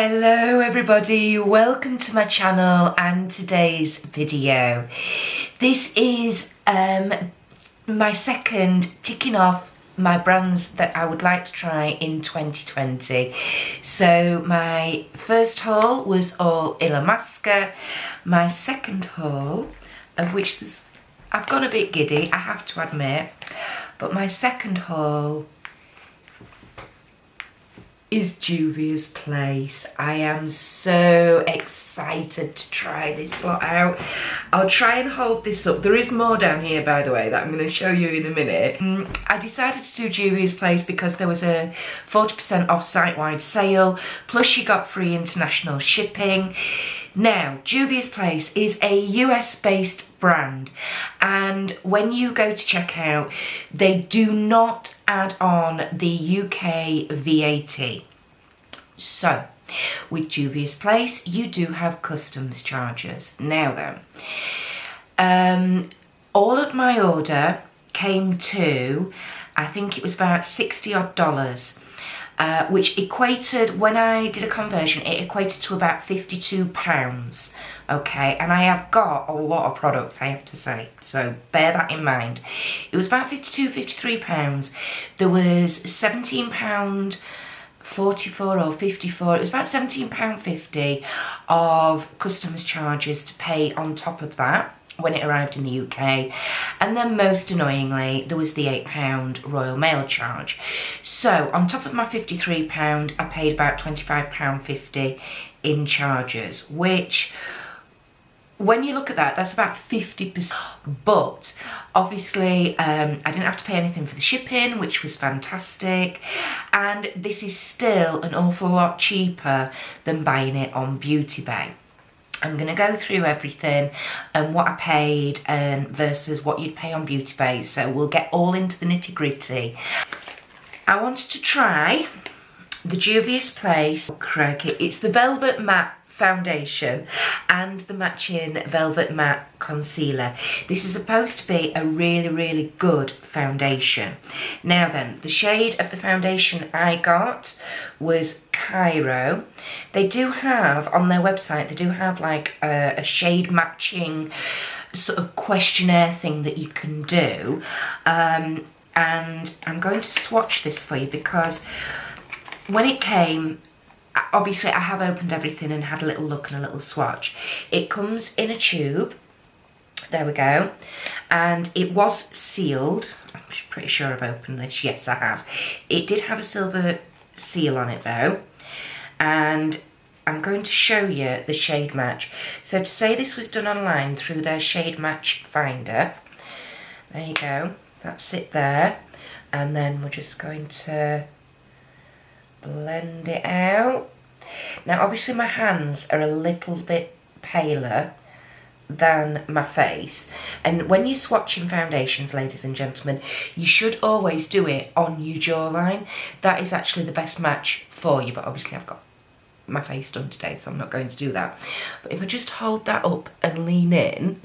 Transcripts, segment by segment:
Hello everybody, welcome to my channel and today's video. This is my second ticking off my brands that I would like to try in 2020. So my first haul was all Illamasqua. My second haul, of which I've gone a bit giddy, I have to admit, but my second haul is Juvia's Place. I am so excited to try this lot out. I'll try and hold this up. There is more down here, by the way, that I'm going to show you in a minute. I decided to do Juvia's Place because there was a 40% off site-wide sale, plus you got free international shipping. Now, Juvia's Place is a US-based brand, and when you go to check out, they do not add on the UK VAT. So, with Juvia's Place, you do have customs charges. Now then, all of my order came to, I think it was about $60 odd, which equated, when I did a conversion, it equated to about £52. Okay, and I have got a lot of products, I have to say, so bear that in mind. It was about £53. There was £17.44 or 54, it was about £17.50 of customs charges to pay on top of that when it arrived in the UK, and then most annoyingly there was the £8 Royal Mail charge. So on top of my £53, I paid about £25.50 in charges, which, when you look at that, that's about 50%. But obviously I didn't have to pay anything for the shipping, which was fantastic, and this is still an awful lot cheaper than buying it on Beauty Bay. I'm going to go through everything and what I paid versus what you'd pay on Beauty Bay, so we'll get all into the nitty gritty. I wanted to try the Juvia's Place, crikey, it's the Velvet Matte Foundation and the matching Velvet Matte Concealer. This is supposed to be a really good foundation. Now then, the shade of the foundation I got was Cairo. They do have, on their website, they do have like a shade matching sort of questionnaire thing that you can do. And I'm going to swatch this for you because when it came, obviously I have opened everything and had a little look and a little swatch. It comes in a tube, there we go, and it was sealed. I'm pretty sure I've opened this, yes I have. It did have a silver seal on it though, and I'm going to show you the shade match. So to say this was done online through their shade match finder, there you go, that's it there, and then we're just going to blend it out. Now obviously my hands are a little bit paler than my face, and when you're swatching foundations, ladies and gentlemen, you should always do it on your jawline. That is actually the best match for you, but obviously I've got my face done today, so I'm not going to do that. But if I just hold that up and lean in,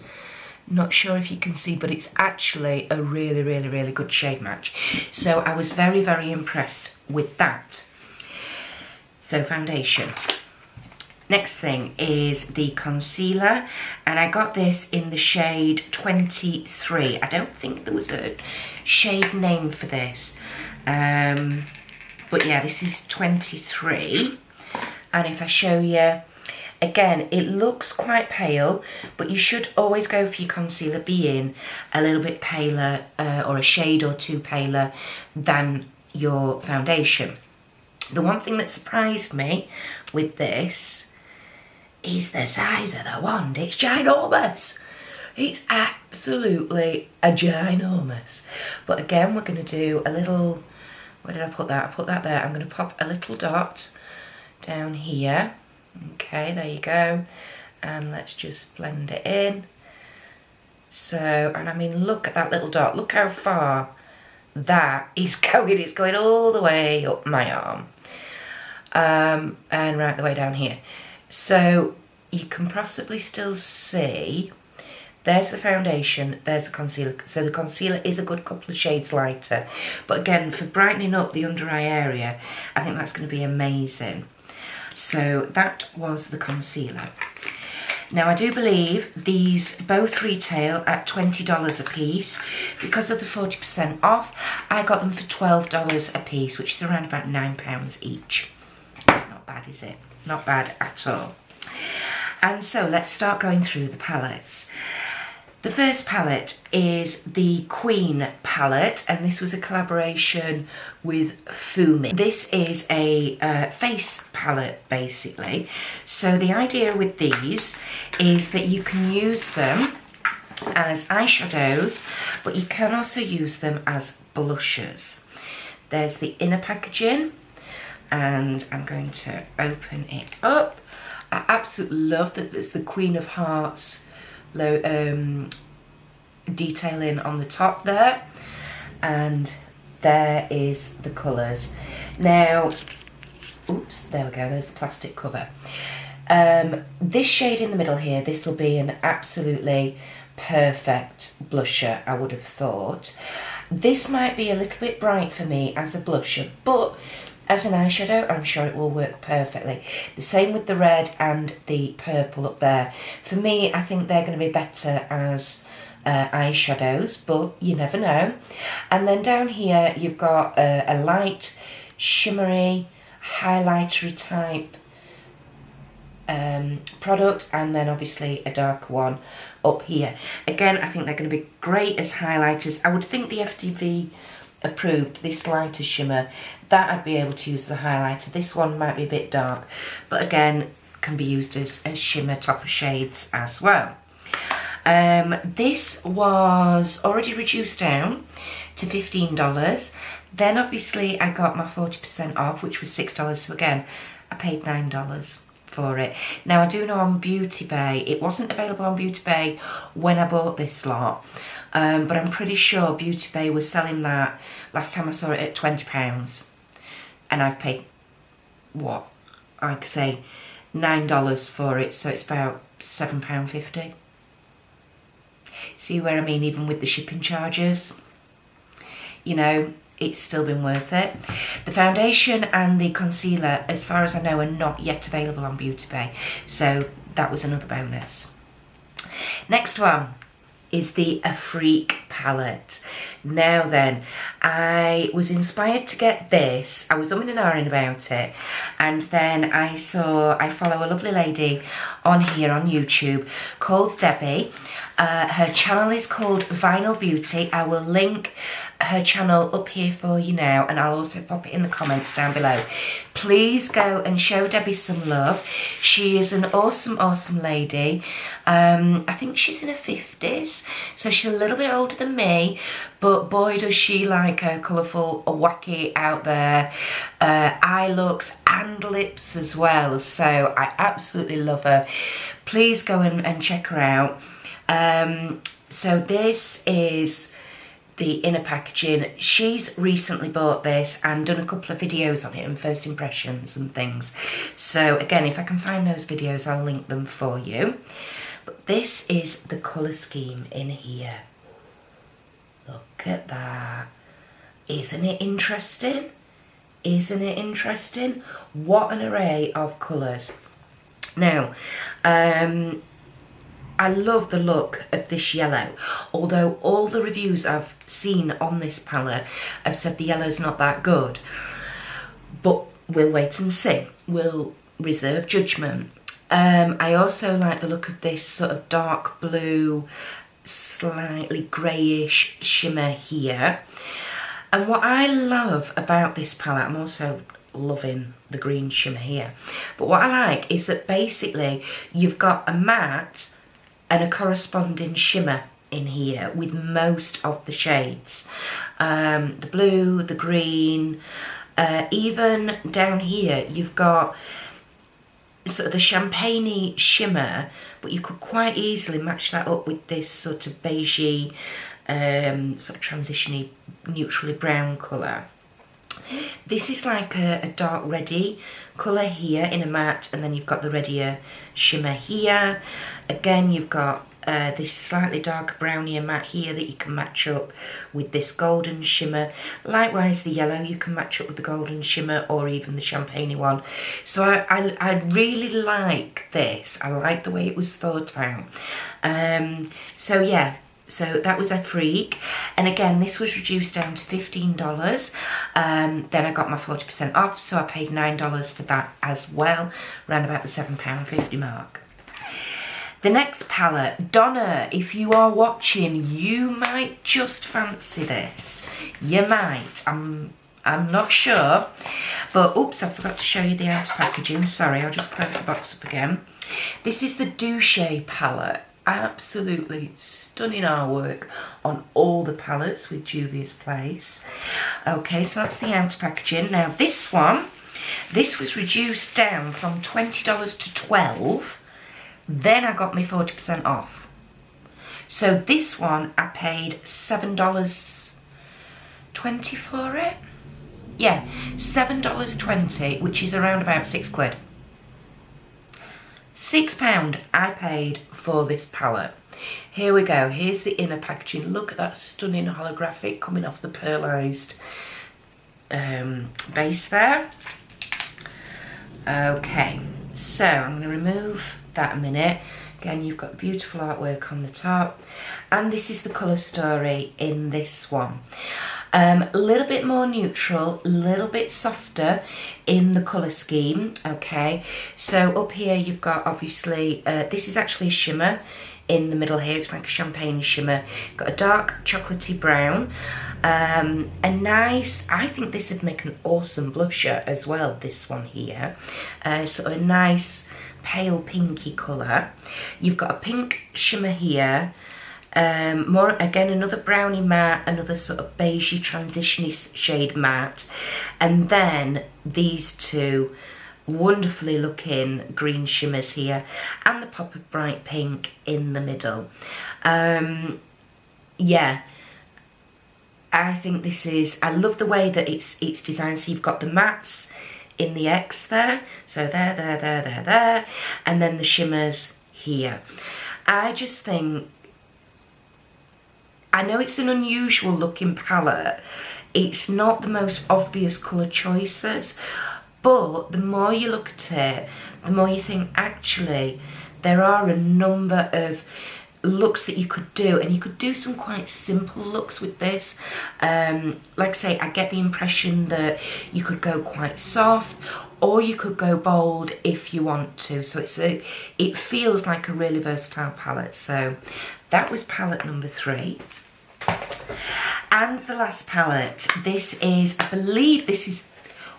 not sure if you can see, but it's actually a really good shade match. So I was very impressed with that. So foundation. Next thing is the concealer, and I got this in the shade 23. I don't think there was a shade name for this, but yeah, this is 23. And if I show you, again, it looks quite pale, but you should always go for your concealer being a little bit paler, or a shade or two paler than your foundation. The one thing that surprised me with this is the size of the wand. It's ginormous. It's absolutely a ginormous. But again, we're going to do a little, where did I put that? I put that there. I'm going to pop a little dot down here. Okay, there you go. And let's just blend it in. So, and I mean, look at that little dot. Look how far that is going. It's going all the way up my arm. And right the way down here. So you can possibly still see, there's the foundation, there's the concealer. So the concealer is a good couple of shades lighter. But again, for brightening up the under eye area, I think that's going to be amazing. So that was the concealer. Now I do believe these both retail at $20 a piece. Because of the 40% off, I got them for $12 a piece, which is around about £9 each. It's not bad, is it? Not bad at all. And so let's start going through the palettes. The first palette is the Queen palette, and this was a collaboration with Fumi. This is a face palette, basically. So the idea with these is that you can use them as eyeshadows, but you can also use them as blushers. There's the inner packaging, and I'm going to open it up. I absolutely love that there's the Queen of Hearts detailing on the top there, and there is the colours. Now, oops, there we go, there's the plastic cover. This shade in the middle here, this will be an absolutely perfect blusher, I would have thought. This might be a little bit bright for me as a blusher, but as an eyeshadow, I'm sure it will work perfectly. The same with the red and the purple up there. For me, I think they're going to be better as eyeshadows, but you never know. And then down here, you've got a light, shimmery, highlightery type product, and then obviously a dark one up here. Again, I think they're going to be great as highlighters. I would think the FTV approved this lighter shimmer, that I'd be able to use as a highlighter. This one might be a bit dark, but again can be used as shimmer topper shades as well. This was already reduced down to $15. Then obviously I got my 40% off, which was $6, so again I paid $9 for it. Now I do know on Beauty Bay, it wasn't available on Beauty Bay when I bought this lot, but I'm pretty sure Beauty Bay was selling that last time I saw it at £20, and I've paid, what, I'd say $9 for it, so it's about £7.50. See where I mean, even with the shipping charges, you know, it's still been worth it. The foundation and the concealer, as far as I know, are not yet available on Beauty Bay, so that was another bonus. Next one is the A Freak palette. Now then, I was inspired to get this. I was umming and ahhing about it, and then I follow a lovely lady on here on YouTube called Debbie. Her channel is called Vinyl Beauty. I will link her channel up here for you now, and I'll also pop it in the comments down below. Please go and show Debbie some love. She is an awesome, awesome lady. I think she's in her 50s, so she's a little bit older than me, but boy does she like her colourful, wacky, out there eye looks and lips as well, so I absolutely love her. Please go and check her out. So this is the inner packaging. She's recently bought this and done a couple of videos on it and first impressions and things. So again, if I can find those videos, I'll link them for you. But this is the colour scheme in here. Look at that. Isn't it interesting? Isn't it interesting? What an array of colours. Now, I love the look of this yellow, although all the reviews I've seen on this palette have said the yellow's not that good. But we'll wait and see. We'll reserve judgment. I also like the look of this sort of dark blue, slightly greyish shimmer here. And what I love about this palette, I'm also loving the green shimmer here, but what I like is that basically you've got a matte and a corresponding shimmer in here with most of the shades. The blue, the green, even down here you've got sort of the champagne-y shimmer, but you could quite easily match that up with this sort of beigey, sort of transition-y, neutrally brown colour. This is like a dark reddy colour here in a matte, and then you've got the reddier shimmer here. Again, you've got this slightly darker brownier matte here that you can match up with this golden shimmer. Likewise, the yellow you can match up with the golden shimmer or even the champagne one. So I really like this. I like the way it was thought out. So yeah. So that was a freak, and again this was reduced down to $15. Then I got my 40% off, so I paid $9 for that as well, around about the £7.50 mark. The next palette, Donna, if you are watching, you might just fancy this. You might. I'm not sure, but oops, I forgot to show you the outer packaging. Sorry, I'll just close the box up again. This is the Douche palette. Absolutely stunning artwork on all the palettes with Juvia's Place. Okay, so that's the outer packaging. Now this one, this was reduced down from $20 to $12. Then I got my 40% off. So this one I paid $7.20 for it. Yeah, $7.20, which is around about £6. £6 I paid for this palette. Here we go. Here's the inner packaging. Look at that stunning holographic coming off the pearlized base there. Okay, so I'm going to remove that a minute. Again, you've got the beautiful artwork on the top, and this is the colour story in this one. A little bit more neutral, a little bit softer in the colour scheme, okay? So up here you've got obviously, this is actually a shimmer in the middle here. It's like a champagne shimmer. Got a dark chocolatey brown, a nice, I think this would make an awesome blusher as well, this one here. So a nice pale pinky colour. You've got a pink shimmer here. More again, another brownie matte, another sort of beigey transitiony shade matte, and then these two wonderfully looking green shimmers here, and the pop of bright pink in the middle. Yeah, I think this is, I love the way that it's designed. So you've got the mattes in the X there, so there, and then the shimmers here. I just think, I know it's an unusual looking palette, it's not the most obvious colour choices, but the more you look at it, the more you think actually there are a number of looks that you could do, and you could do some quite simple looks with this. Like I say, I get the impression that you could go quite soft, or you could go bold if you want to. So it feels like a really versatile palette. So that was palette number 3. And the last palette, this is, I believe this is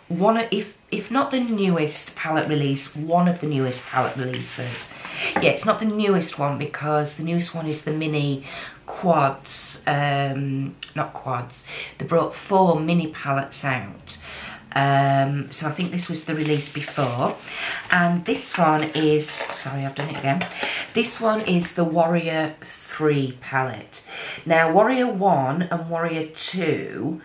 one of, if not the newest palette release, one of the newest palette releases. Yeah, it's not the newest one because the newest one is the mini quads, not quads. They brought 4 mini palettes out. So I think this was the release before. And this one is, sorry, I've done it again. This one is the Warrior 3 palette. Now, Warrior 1 and Warrior 2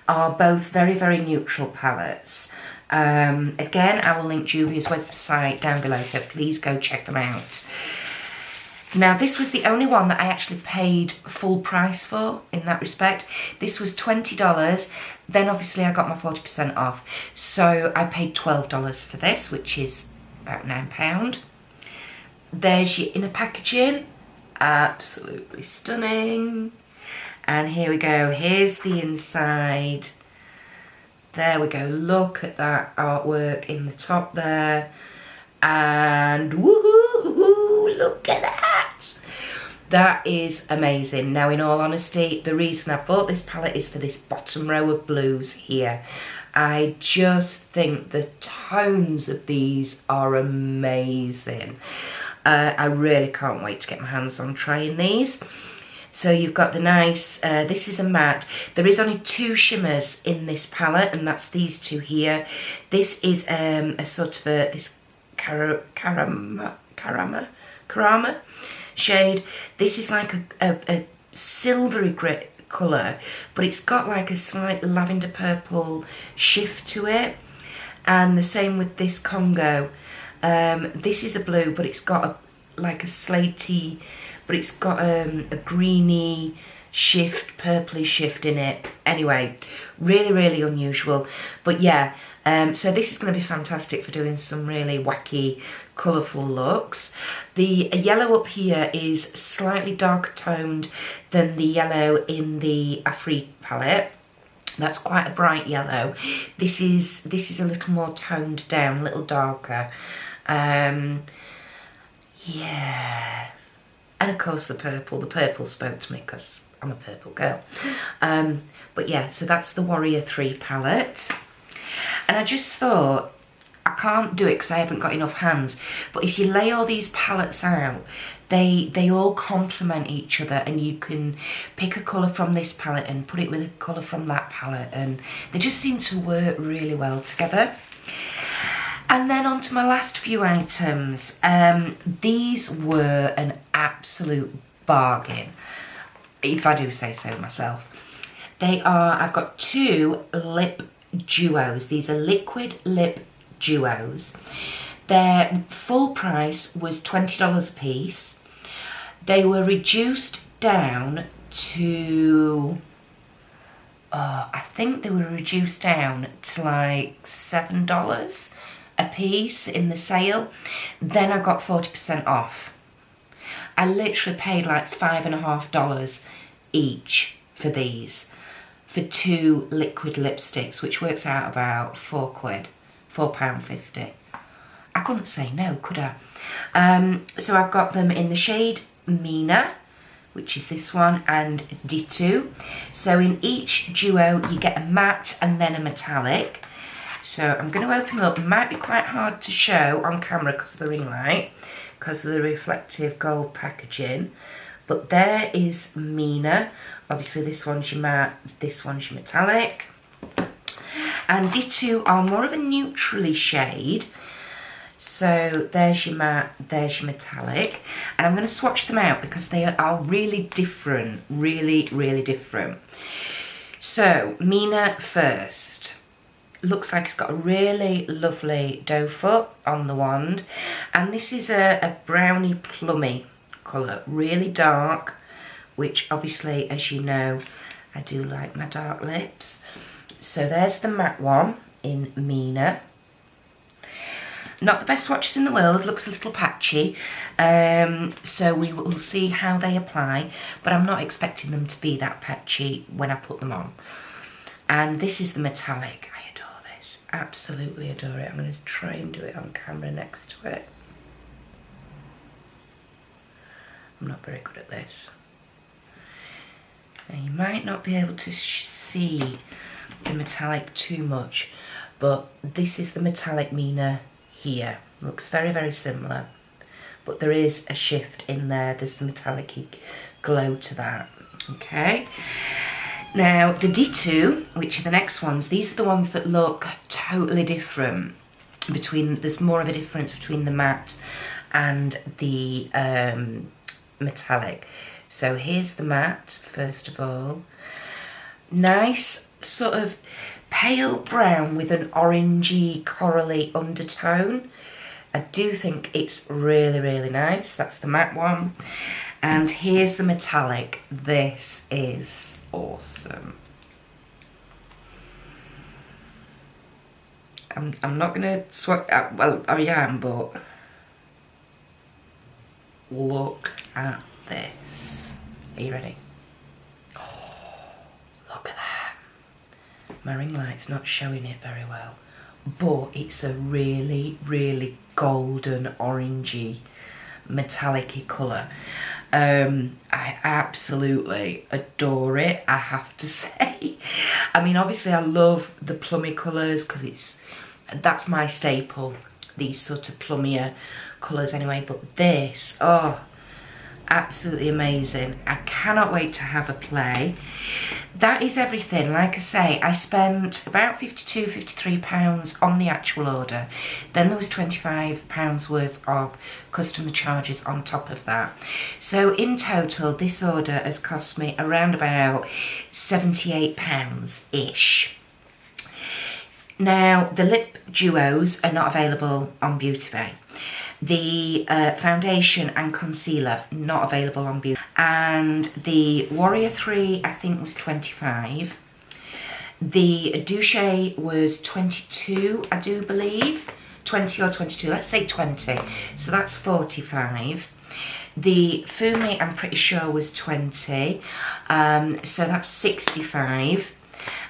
are both very, very neutral palettes. Again, I will link Juvia's website down below, so please go check them out. Now, this was the only one that I actually paid full price for in that respect. This was $20. Then obviously I got my 40% off. So I paid $12 for this, which is about £9. There's your inner packaging. Absolutely stunning. And here we go. Here's the inside. There we go. Look at that artwork in the top there. And woohoo! Look at that. That is amazing. Now, in all honesty, the reason I bought this palette is for this bottom row of blues here. I just think the tones of these are amazing. I really can't wait to get my hands on trying these. So you've got the nice, this is a matte. There is only 2 shimmers in this palette, and that's these 2 here. This is a sort of this Karama shade. This is like a silvery grey colour, but it's got like a slight lavender purple shift to it. And the same with this Congo. This is a blue, but it's got like a slaty but it's got a greeny shift, purpley shift in it. Anyway, really, really unusual. But yeah, so this is going to be fantastic for doing some really wacky, colourful looks. The yellow up here is slightly darker toned than the yellow in the Afrique palette. That's quite a bright yellow. This is a little more toned down, a little darker. Yeah. And of course the purple spoke to me because I'm a purple girl. But yeah, so that's the Warrior 3 palette. And I just thought, I can't do it because I haven't got enough hands, but if you lay all these palettes out, they all complement each other, and you can pick a colour from this palette and put it with a colour from that palette, and they just seem to work really well together. And then on to my last few items. These were an absolute bargain, if I do say so myself. They are, I've got 2 lip duos. These are liquid lip duos. Their full price was $20 a piece. They were reduced down to, I think they were reduced down to like $7 a piece in the sale. Then I got 40% off. I literally paid like $5.50 each for these, for 2 liquid lipsticks, which works out about £4, £4.50. I couldn't say no, could I? So I've got them in the shade Mina, which is this one, and D2. So in each duo you get a matte and then a metallic. So I'm going to open them up. It might be quite hard to show on camera because of the ring light, because of the reflective gold packaging. But there is Mina. Obviously this one's your matte, this one's your metallic. And D2 are more of a neutrally shade. So there's your matte, there's your metallic. And I'm going to swatch them out because they are really different, really, really different. So Mina first. Looks like it's got a really lovely doe foot on the wand. And this is a browny plummy colour, really dark, which obviously, as you know, I do like my dark lips. So there's the matte one in Mina. Not the best swatches in the world, looks a little patchy. So we will see how they apply, but I'm not expecting them to be that patchy when I put them on. And this is the metallic. I adore this, absolutely adore it. I'm going to try and do it on camera next to it. I'm not very good at this. Now you might not be able to see the metallic too much, but this is the metallic Mina here. Looks very, very similar, but there is a shift in there. There's the metallic glow to that. Okay, now the D2, which are the next ones, these are the ones that look totally different. There's more of a difference between the matte and the metallic. So here's the matte first of all. Nice sort of pale brown with an orangey corally undertone. I do think it's really, really nice. That's the matte one. And here's the metallic. This is awesome. I'm not gonna swatch, well I am, but look at this. Are you ready? Look at that. My ring light's not showing it very well, but it's a really, really golden orangey metallic-y colour. I absolutely adore it, I have to say. I mean, obviously I love the plummy colours because that's my staple, these sort of plummier colours anyway, but this, oh, absolutely amazing. I cannot wait to have a play. That is everything. Like I say, I spent about £52–53 on the actual order. Then there was £25 worth of customer charges on top of that. So in total, this order has cost me around about £78-ish. Now, the lip duos are not available on Beauty Bay. The foundation and concealer, not available on Beauty. And the Warrior 3, I think, was 25. The Douche was 22, I do believe. 20 or 22, let's say 20. So that's 45. The Fumi, I'm pretty sure, was 20. So that's 65.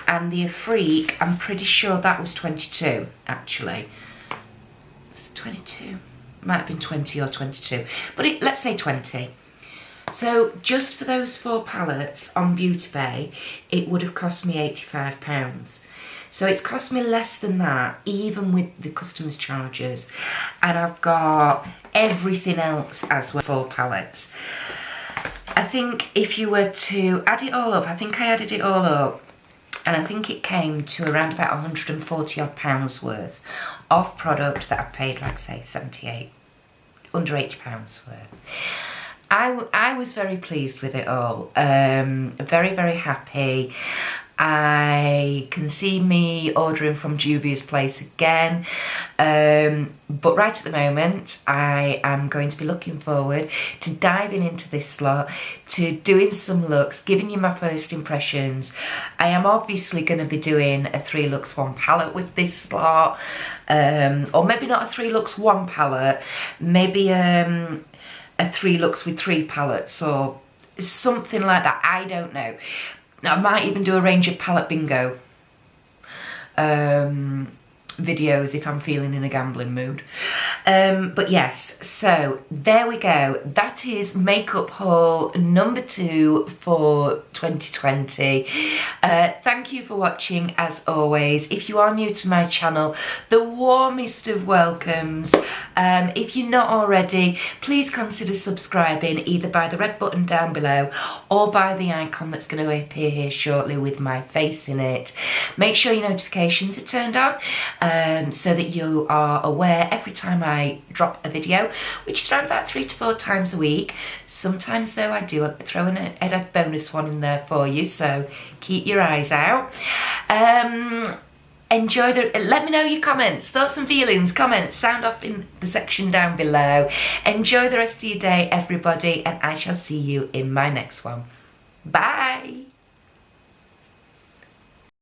And the Afrique, I'm pretty sure that was 22, actually. It's 22. Might have been 20 or 22. But let's say 20. So just for those 4 palettes on Beauty Bay, it would have cost me £85. So it's cost me less than that, even with the customs charges. And I've got everything else as well, 4 palettes. I think if you were to add it all up, I think I added it all up, and I think it came to around about £140 odd worth of product that I've paid, like say, 78, under £80 worth. I was very pleased with it all, very, very happy. I can see me ordering from Juvia's Place again, but right at the moment I am going to be looking forward to diving into this lot, to doing some looks, giving you my first impressions. I am obviously going to be doing a 3 looks 1 palette with this lot, or maybe not a 3 looks 1 palette, maybe a 3 looks with 3 palettes or something like that. I don't know. I might even do a range of palette bingo videos if I'm feeling in a gambling mood. But yes, so there we go. That is makeup haul number 2 for 2020. Thank you for watching, as always. If you are new to my channel, the warmest of welcomes. If you're not already, please consider subscribing either by the red button down below or by the icon that's going to appear here shortly with my face in it. Make sure your notifications are turned on, so that you are aware every time I drop a video, which is around about 3 to 4 times a week. Sometimes though I do throw in a bonus one in there for you, so keep your eyes out. Enjoy let me know your comments, thoughts and feelings, comments, sound off in the section down below. Enjoy the rest of your day, everybody, and I shall see you in my next one. Bye.